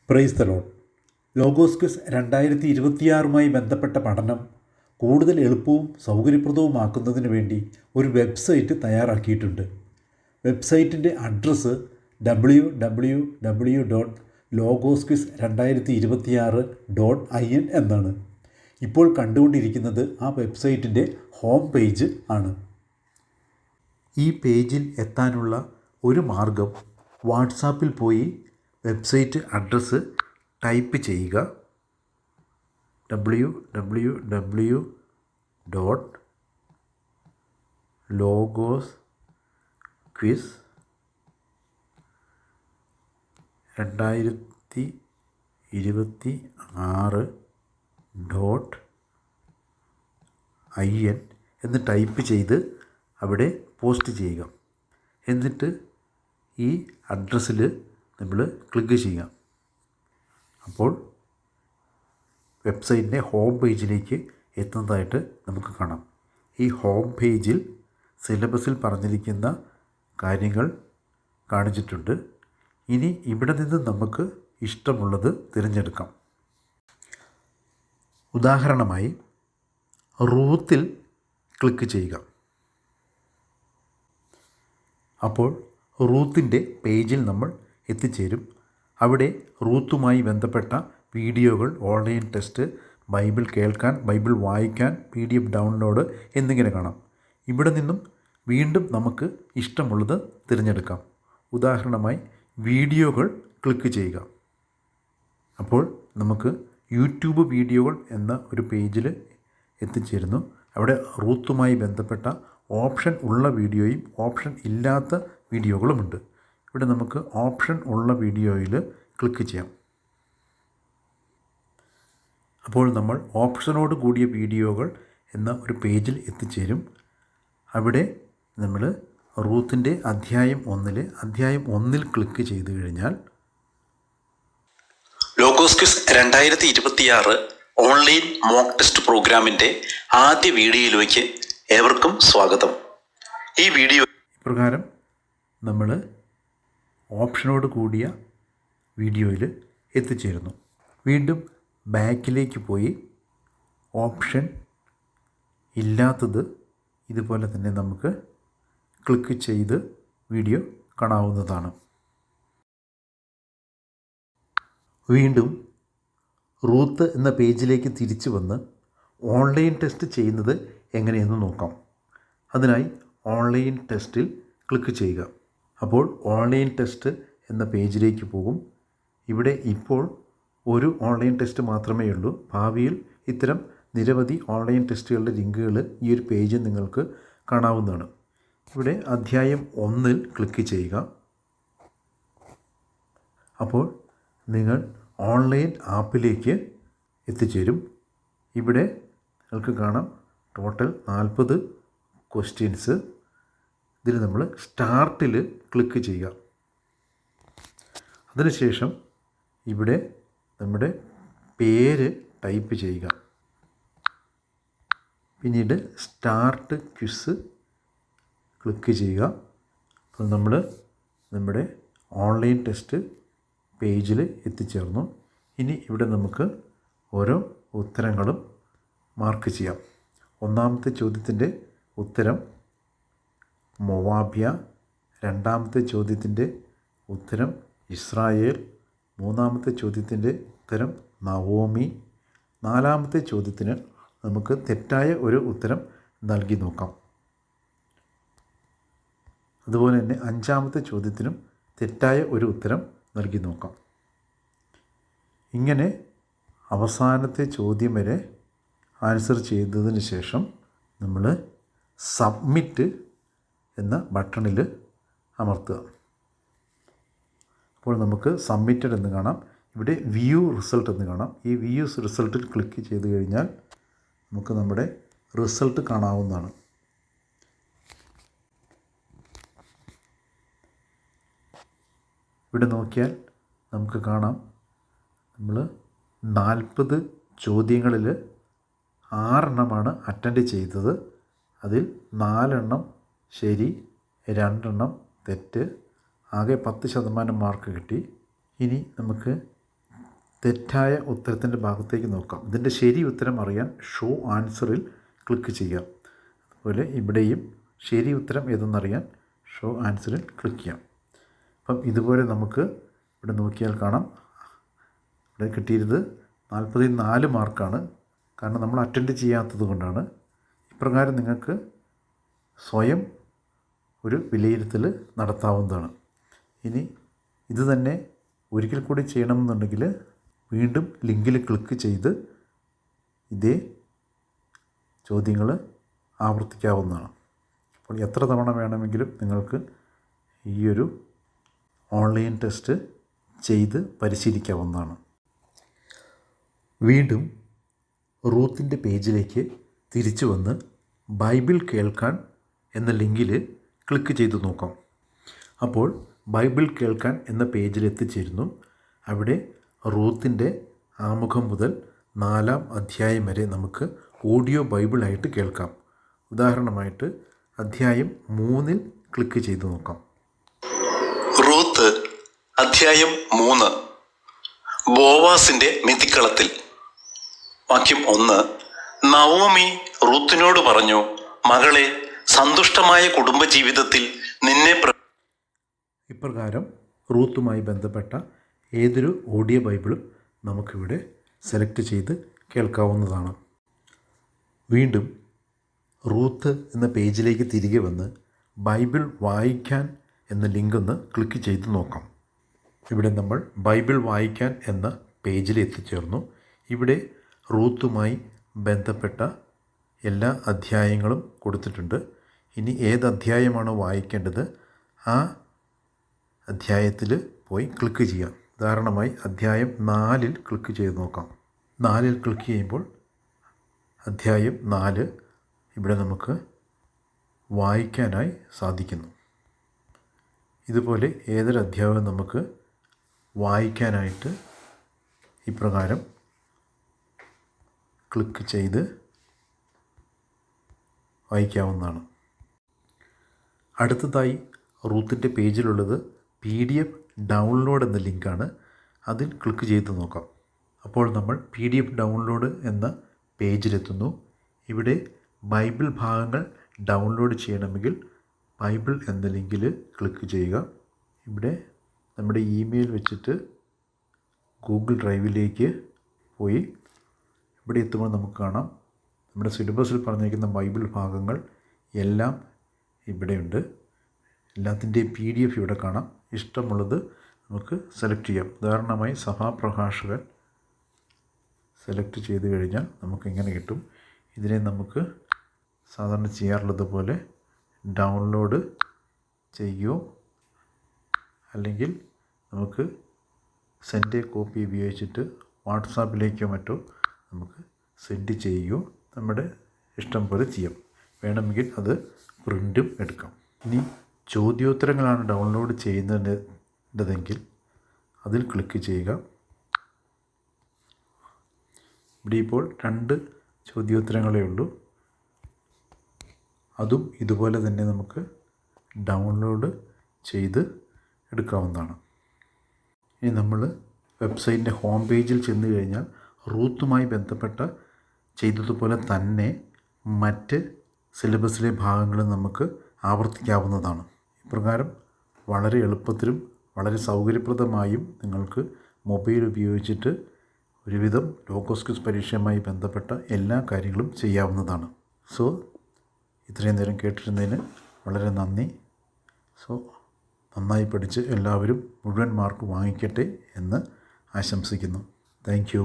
Praise the Lord. Logos quiz 2026 ബന്ധപ്പെട്ട പഠനം കൂടുതൽ എളുപ്പവും സൗകര്യപ്രദവുമാക്കുന്നതിന് വേണ്ടി ഒരു വെബ്സൈറ്റ് തയ്യാറാക്കിയിട്ടുണ്ട്. വെബ്സൈറ്റിൻ്റെ അഡ്രസ്സ് www.logosquiz2026.in എന്നാണ്. ഇപ്പോൾ കണ്ടുകൊണ്ടിരിക്കുന്നത് ആ വെബ്സൈറ്റിൻ്റെ ഹോം പേജ് ആണ്. ഈ പേജിൽ എത്താനുള്ള ഒരു മാർഗം വാട്സാപ്പിൽ പോയി വെബ്സൈറ്റ് അഡ്രസ്സ് ടൈപ്പ് ചെയ്യുക. www.logosquiz2026.in എന്ന് ടൈപ്പ് ചെയ്ത് അവിടെ പോസ്റ്റ് ചെയ്യുക. എന്നിട്ട് ഈ അഡ്രസ്സിൽ നമ്മൾ ക്ലിക്ക് ചെയ്യുക. അപ്പോൾ വെബ്സൈറ്റിൻ്റെ ഹോം പേജിലേക്ക് എത്തുന്നതായിട്ട് നമുക്ക് കാണാം. ഈ ഹോം പേജിൽ സിലബസിൽ പറഞ്ഞിരിക്കുന്ന കാര്യങ്ങൾ കാണിച്ചിട്ടുണ്ട്. ഇനി ഇവിടെ നിന്ന് നമുക്ക് ഇഷ്ടമുള്ളത് തിരഞ്ഞെടുക്കാം. ഉദാഹരണമായി റൂത്തിൽ ക്ലിക്ക് ചെയ്യുക. അപ്പോൾ റൂത്തിൻ്റെ പേജിൽ നമ്മൾ എത്തിച്ചേരും. അവിടെ റൂത്തുമായി ബന്ധപ്പെട്ട വീഡിയോകൾ, ഓൺലൈൻ ടെസ്റ്റ്, ബൈബിൾ കേൾക്കാൻ, ബൈബിൾ വായിക്കാൻ, PDF ഡൗൺലോഡ് എന്നിങ്ങനെ കാണാം. ഇവിടെ നിന്നും വീണ്ടും നമുക്ക് ഇഷ്ടമുള്ളത് തിരഞ്ഞെടുക്കാം. ഉദാഹരണമായി വീഡിയോകൾ ക്ലിക്ക് ചെയ്യുക. അപ്പോൾ നമുക്ക് യൂട്യൂബ് വീഡിയോകൾ എന്ന ഒരു പേജിൽ എത്തിച്ചേരുന്നു. അവിടെ റൂത്തുമായി ബന്ധപ്പെട്ട ഓപ്ഷൻ ഉള്ള വീഡിയോയും ഓപ്ഷൻ ഇല്ലാത്ത വീഡിയോകളുമുണ്ട്. ഇവിടെ നമുക്ക് ഓപ്ഷൻ ഉള്ള വീഡിയോയിൽ ക്ലിക്ക് ചെയ്യാം. അപ്പോൾ നമ്മൾ ഓപ്ഷനോട് കൂടിയ വീഡിയോകൾ എന്ന ഒരു പേജിൽ എത്തിച്ചേരും. അവിടെ നമ്മൾ റൂത്തിൻ്റെ അധ്യായം 1 ക്ലിക്ക് ചെയ്ത് കഴിഞ്ഞാൽ logos quiz 2026 online mock test പ്രോഗ്രാമിൻ്റെ ആദ്യ വീഡിയോയിലേക്ക് ഏവർക്കും സ്വാഗതം. ഈ വീഡിയോ പ്രകാരം നമ്മൾ ഓപ്ഷനോട് കൂടിയ വീഡിയോയിൽ എത്തിച്ചേരുന്നു. വീണ്ടും ബാക്കിലേക്ക് പോയി ഓപ്ഷൻ ഇല്ലാത്തത് ഇതുപോലെ തന്നെ നമുക്ക് ക്ലിക്ക് ചെയ്ത് വീഡിയോ കാണാവുന്നതാണ്. വീണ്ടും റൂത്ത് എന്ന പേജിലേക്ക് തിരിച്ചു വന്ന് ഓൺലൈൻ ടെസ്റ്റ് ചെയ്യുന്നത് എങ്ങനെയെന്ന് നോക്കാം. അതിനായി ഓൺലൈൻ ടെസ്റ്റിൽ ക്ലിക്ക് ചെയ്യുക. അപ്പോൾ ഓൺലൈൻ ടെസ്റ്റ് എന്ന പേജിലേക്ക് പോകും. ഇവിടെ ഇപ്പോൾ ഒരു ഓൺലൈൻ ടെസ്റ്റ് മാത്രമേ ഉള്ളൂ. ഭാവിയിൽ ഇത്തരം നിരവധി ഓൺലൈൻ ടെസ്റ്റുകളുടെ ലിങ്കുകൾ ഈ ഒരു പേജിൽ നിങ്ങൾക്ക് കാണാവുന്നതാണ്. ഇവിടെ അധ്യായം 1 ക്ലിക്ക് ചെയ്യുക. അപ്പോൾ നിങ്ങൾ ഓൺലൈൻ ആപ്പിലേക്ക് എത്തിച്ചേരും. ഇവിടെ നിങ്ങൾക്ക് കാണാം ടോട്ടൽ 40 ക്വസ്റ്റ്യൻസ്. ഇതിൽ നമ്മൾ സ്റ്റാർട്ടിൽ ക്ലിക്ക് ചെയ്യുക. അതിനുശേഷം ഇവിടെ നമ്മുടെ പേര് ടൈപ്പ് ചെയ്യുക. പിന്നീട് സ്റ്റാർട്ട് ക്വിസ് ക്ലിക്ക് ചെയ്യുക. അപ്പോൾ നമ്മൾ നമ്മുടെ ഓൺലൈൻ ടെസ്റ്റ് പേജിൽ എത്തിച്ചേർന്നു. ഇനി ഇവിടെ നമുക്ക് ഓരോ ഉത്തരങ്ങളും മാർക്ക് ചെയ്യാം. ഒന്നാമത്തെ ചോദ്യത്തിൻ്റെ ഉത്തരം മൊവാബ്യ, രണ്ടാമത്തെ ചോദ്യത്തിൻ്റെ ഉത്തരം ഇസ്രായേൽ, മൂന്നാമത്തെ ചോദ്യത്തിൻ്റെ ഉത്തരം നവോമി, നാലാമത്തെ ചോദ്യത്തിന് നമുക്ക് തെറ്റായ ഒരു ഉത്തരം നൽകി നോക്കാം. അതുപോലെ തന്നെ അഞ്ചാമത്തെ ചോദ്യത്തിനും തെറ്റായ ഒരു ഉത്തരം നൽകി നോക്കാം. ഇങ്ങനെ അവസാനത്തെ ചോദ്യം വരെ ആൻസർ ചെയ്തതിന് ശേഷം നമ്മൾ സബ്മിറ്റ് എന്ന ബട്ടണിൽ അമർത്തുക. അപ്പോൾ നമുക്ക് സബ്മിറ്റഡ് എന്ന് കാണാം. ഇവിടെ വ്യൂ റിസൾട്ട് എന്ന് കാണാം. ഈ വ്യൂ റിസൾട്ടിൽ ക്ലിക്ക് ചെയ്ത് കഴിഞ്ഞാൽ നമുക്ക് നമ്മുടെ റിസൾട്ട് കാണാവുന്നതാണ്. ഇവിടെ നോക്കിയാൽ നമുക്ക് കാണാം നമ്മൾ 40 ചോദ്യങ്ങളിൽ 6 എണ്ണമാണ് അറ്റൻഡ് ചെയ്തത്. അതിൽ 4 എണ്ണം ശരി, 2 എണ്ണം തെറ്റ്. ആകെ 10% മാർക്ക് കിട്ടി. ഇനി നമുക്ക് തെറ്റായ ഉത്തരത്തിൻ്റെ ഭാഗത്തേക്ക് നോക്കാം. ഇതിൻ്റെ ശരി ഉത്തരം അറിയാൻ ഷോ ആൻസറിൽ ക്ലിക്ക് ചെയ്യാം. അതുപോലെ ഇവിടെയും ശരി ഉത്തരം ഏതെന്നറിയാൻ ഷോ ആൻസറിൽ ക്ലിക്ക് ചെയ്യാം. അപ്പം ഇതുപോലെ നമുക്ക് ഇവിടെ നോക്കിയാൽ കാണാം, ഇവിടെ കിട്ടിയത് 44 മാർക്കാണ്. കാരണം നമ്മൾ അറ്റൻഡ് ചെയ്യാത്തത് കൊണ്ടാണ്. ഇപ്രകാരം നിങ്ങൾക്ക് സ്വയം ഒരു വിലയിരുത്തൽ നടത്താവുന്നതാണ്. ഇനി ഇത് തന്നെ ഒരിക്കൽ കൂടി ചെയ്യണമെന്നുണ്ടെങ്കിൽ വീണ്ടും ലിങ്കിൽ ക്ലിക്ക് ചെയ്ത് ഇതേ ചോദ്യങ്ങൾ ആവർത്തിക്കാവുന്നതാണ്. അപ്പോൾ എത്ര തവണ വേണമെങ്കിലും നിങ്ങൾക്ക് ഈ ഒരു ഓൺലൈൻ ടെസ്റ്റ് ചെയ്ത് പരിശീലിക്കാവുന്നതാണ്. വീണ്ടും റൂത്തിൻ്റെ പേജിലേക്ക് തിരിച്ചു വന്ന് ബൈബിൾ കേൾക്കാൻ എന്ന ലിങ്കിൽ ക്ലിക്ക് ചെയ്ത് നോക്കാം. അപ്പോൾ ബൈബിൾ കേൾക്കാൻ എന്ന പേജിൽ എത്തിച്ചേരുന്നു. അവിടെ റൂത്തിൻ്റെ ആമുഖം മുതൽ 4-ാം അധ്യായം വരെ നമുക്ക് ഓഡിയോ ബൈബിളായിട്ട് കേൾക്കാം. ഉദാഹരണമായിട്ട് അധ്യായം 3 ക്ലിക്ക് ചെയ്ത് നോക്കാം. റൂത്ത് അധ്യായം 3. ബോവാസിന്റെ മെതിക്കളത്തിൽ. വാക്യം 1. നവോമി റൂത്തിനോട് പറഞ്ഞു, മകളെ, സന്തുഷ്ടമായ കുടുംബജീവിതത്തിൽ നിന്നെ ഇപ്രകാരം റൂത്തുമായി ബന്ധപ്പെട്ട ഏതൊരു ഓഡിയോ ബൈബിളും നമുക്കിവിടെ സെലക്ട് ചെയ്ത് കേൾക്കാവുന്നതാണ്. വീണ്ടും റൂത്ത് എന്ന പേജിലേക്ക് തിരികെ വന്ന് ബൈബിൾ വായിക്കാൻ എന്ന ലിങ്ക് ഒന്ന് ക്ലിക്ക് ചെയ്ത് നോക്കാം. ഇവിടെ നമ്മൾ ബൈബിൾ വായിക്കാൻ എന്ന പേജിൽ എത്തിച്ചേർന്നു. ഇവിടെ റൂത്തുമായി ബന്ധപ്പെട്ട എല്ലാ അധ്യായങ്ങളും കൊടുത്തിട്ടുണ്ട്. ഇനി ഏത് അധ്യായമാണോ വായിക്കേണ്ടത് ആ അധ്യായത്തിൽ പോയി ക്ലിക്ക് ചെയ്യാം. ഉദാഹരണമായി അധ്യായം 4 ക്ലിക്ക് ചെയ്ത് നോക്കാം. 4 ക്ലിക്ക് ചെയ്യുമ്പോൾ അധ്യായം 4 ഇവിടെ നമുക്ക് വായിക്കാനായി സാധിക്കുന്നു. ഇതുപോലെ ഏതൊരു അധ്യായവും നമുക്ക് വായിക്കാനായിട്ട് ഇപ്രകാരം ക്ലിക്ക് ചെയ്ത് വായിക്കാവുന്നതാണ്. അടുത്തതായി റൂത്തിൻ്റെ പേജിലുള്ളത് PDF ഡൗൺലോഡ് എന്ന ലിങ്കാണ്. അതിൽ ക്ലിക്ക് ചെയ്ത് നോക്കാം. അപ്പോൾ നമ്മൾ PDF ഡൗൺലോഡ് എന്ന പേജിലെത്തുന്നു. ഇവിടെ ബൈബിൾ ഭാഗങ്ങൾ ഡൗൺലോഡ് ചെയ്യണമെങ്കിൽ ബൈബിൾ എന്ന ലിങ്കിൽ ക്ലിക്ക് ചെയ്യുക. ഇവിടെ നമ്മുടെ ഇമെയിൽ വെച്ചിട്ട് ഗൂഗിൾ ഡ്രൈവിലേക്ക് പോയി ഇവിടെ എത്തുമ്പോൾ നമുക്ക് കാണാം നമ്മുടെ സിലബസിൽ പറഞ്ഞിരിക്കുന്ന ബൈബിൾ ഭാഗങ്ങൾ എല്ലാം ഇവിടെയുണ്ട്. എല്ലാത്തിൻ്റെയും PDF ഇവിടെ കാണാം. ഇഷ്ടമുള്ളത് നമുക്ക് സെലക്ട് ചെയ്യാം. ഉദാഹരണമായി സഭാപ്രഭാഷകൻ സെലക്ട് ചെയ്ത് കഴിഞ്ഞാൽ നമുക്ക് ഇങ്ങനെ കിട്ടും. ഇതിനെ നമുക്ക് സാധാരണ ചെയ്യാറുള്ളത് പോലെ ഡൗൺലോഡ് ചെയ്യുകയോ അല്ലെങ്കിൽ നമുക്ക് സെൻഡ് എ കോപ്പി ഉപയോഗിച്ചിട്ട് വാട്സാപ്പിലേക്കോ മറ്റോ നമുക്ക് സെൻഡ് ചെയ്യുകയോ നമ്മുടെ ഇഷ്ടം പോലെ ചെയ്യാം. വേണമെങ്കിൽ അത് പ്രിൻറ്റും എടുക്കാം. ഇനി ചോദ്യോത്തരങ്ങളാണ് ഡൗൺലോഡ് ചെയ്യുന്നതെങ്കിൽ അതിൽ ക്ലിക്ക് ചെയ്യുക. ഇവിടെ ഇപ്പോൾ 2 ചോദ്യോത്തരങ്ങളേ ഉള്ളൂ. അതും ഇതുപോലെ തന്നെ നമുക്ക് ഡൗൺലോഡ് ചെയ്ത് എടുക്കാവുന്നതാണ്. ഇനി നമ്മൾ വെബ്സൈറ്റിൻ്റെ ഹോം പേജിൽ ചെന്ന് കഴിഞ്ഞാൽ റൂത്തുമായി ബന്ധപ്പെട്ട ചെയ്തതുപോലെ തന്നെ മറ്റ് സിലബസിലെ ഭാഗങ്ങൾ നമുക്ക് ആവർത്തിക്കാവുന്നതാണ്. ഇപ്രകാരം വളരെ എളുപ്പത്തിലും വളരെ സൗകര്യപ്രദമായും നിങ്ങൾക്ക് മൊബൈൽ ഉപയോഗിച്ചിട്ട് ഒരുവിധം ലോഗോസ് ക്വിസ് പരീക്ഷയുമായി ബന്ധപ്പെട്ട എല്ലാ കാര്യങ്ങളും ചെയ്യാവുന്നതാണ്. സോ ഇത്രയും നേരം കേട്ടിരുന്നതിന് വളരെ നന്ദി. സോ നന്നായി പഠിച്ച് എല്ലാവരും മുഴുവൻ മാർക്ക് വാങ്ങിക്കട്ടെ എന്ന് ആശംസിക്കുന്നു. Thank you.